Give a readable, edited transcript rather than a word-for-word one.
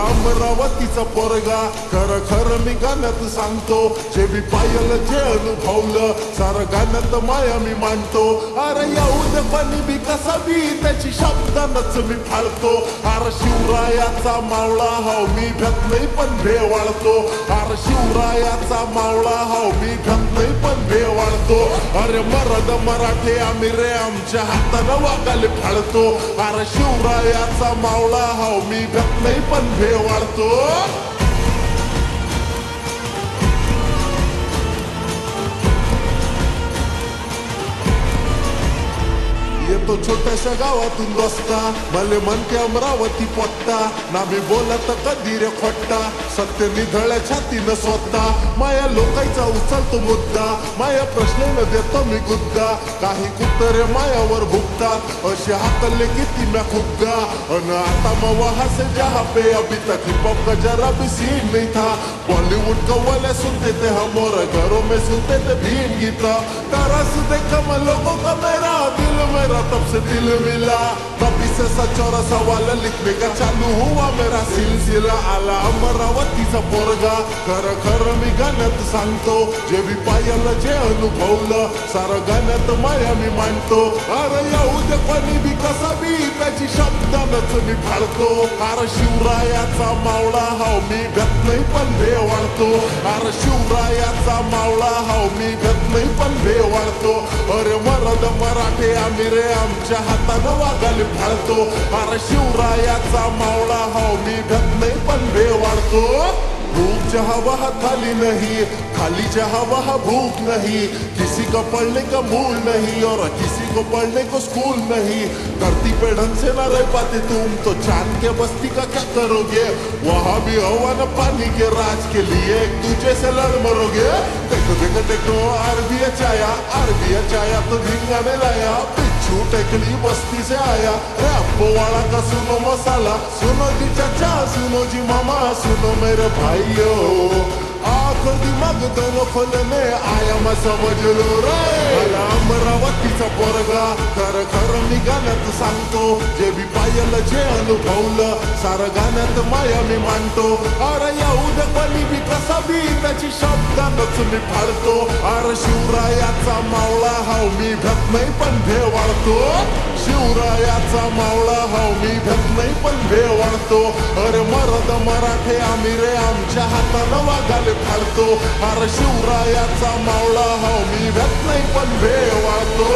अमरावतीचा पोरगा खरं खरं मी गाण्यात सांगतो, जे बी पाहिलं जे अनुभवलं सारं गाण्यात माया मी मांडतो. अरे येऊ दे पाणी बी कसा बी त्याची शब्दानच मी फाळतो. अरे शिवरायाचा मावळा हाव मी भ्यात नाही पण भेवाळतो. अरे शिवरायाचा मावळा हाव मी भ्यात नाही पण भेवाळतो. अरे मरद मराठे आम्ही रे आमच्या हातानं वागाले फाळतो. अरे शिवरायाचा मावळा हाव मी भ्यात नाही पण भेवाळतो. येतो छोट्याशा गावातून रस्ता, मले म्हणते अमरावती पोट्टा. ना मी बोलत कधी रे खोट्टा, सत्य निधळ्या छातीनं स्वतः. माया लोकांचा उचलतो मुद्दा, माया प्रश्न देतो मी गुद्दा. काही कुत्रे मायावर भुगतात, असे हाकले किती मैं खुग्गा. अन आता मग हंस जहाँ पे अभी तक हिप हॉप का जरा भी सीन नहीं था. बॉलीवुड कव्वाले सुनते थे हम और घरों में सुनते थे भीम गीता. तरस देखा मैं लोगों का मेरा दिल मेरा तब से दिल मिला. तभी से सच और सवाल लिखने का चालू हुआ मेरा सिलसिला. आला अमरावतीचा पोरगा खरं खरं मी गाण्यात सांगतो, जे बी पाहिलं जे अनुभवलं सारं गाण्यात माया मी मांडतो. अरे येऊ दे पाणी बी कसा बी त्याची शब्दानच मी फाळतो. अरे शिवरायाचा मावळा हाव मी भ्यात नाही पण भेवाळतो. अरे शिवरायाचा मावळा हाव मी भ्यात नाही पण भेवाळतो. अरे मरद मराठे आम्ही रे आमच्या हातानं वागाले फाळतो. अरे शिवरायाचा मावळा हाव मी भ्यात नाही पण भेवाळतो. भूख जहाँ वहाँ थाली नहीं, खाली जहाँ वहाँ भूख नहीं. किसी का पढ़ने का मूड नहीं और किसी को पढ़ने को स्कूल नहीं. धरती पे ढंग से न रह पाते तुम तो चांद के बस्ती का क्या करोगे. वहाँ भी हवा न पानी के राज के लिए एक दूसरे से लड़ मरोगे. देखो देखो देखो आरबीएच आया तो धिंगाने लाया. बिच्छू टेकली बस्ती से आया, रैप वाला का सुनो मसाला. सुनो जी चाचा सुनो जी मामा सुनो मेरे भाइयों. आँख दिमाग दोनों खोलने आया मैं समझ लो रे. मला अमरावतीचा पोरगा खरं खरं मी गाण्यात सांगतो, जे बी पाहिलं जे अनुभवलं सारं गाण्यात माया मी मांडतो. अरे येऊ दे पाणी बी कसा बी त्याची शब्दानच मी फाळतो. अरे शिवरायाचा मावळा हाव मी भ्यात नाही पण भेवाळतो. शिवरायाचा मावळा हाव मी भ्यात नाही पण भेवाळतो. अरे मरद मराठे आम्ही रे आमच्या हातानं वागाले फाळतो. अरे शिवरायाचा मावळा हाव मी भ्यात नाही पण भेवाळतो.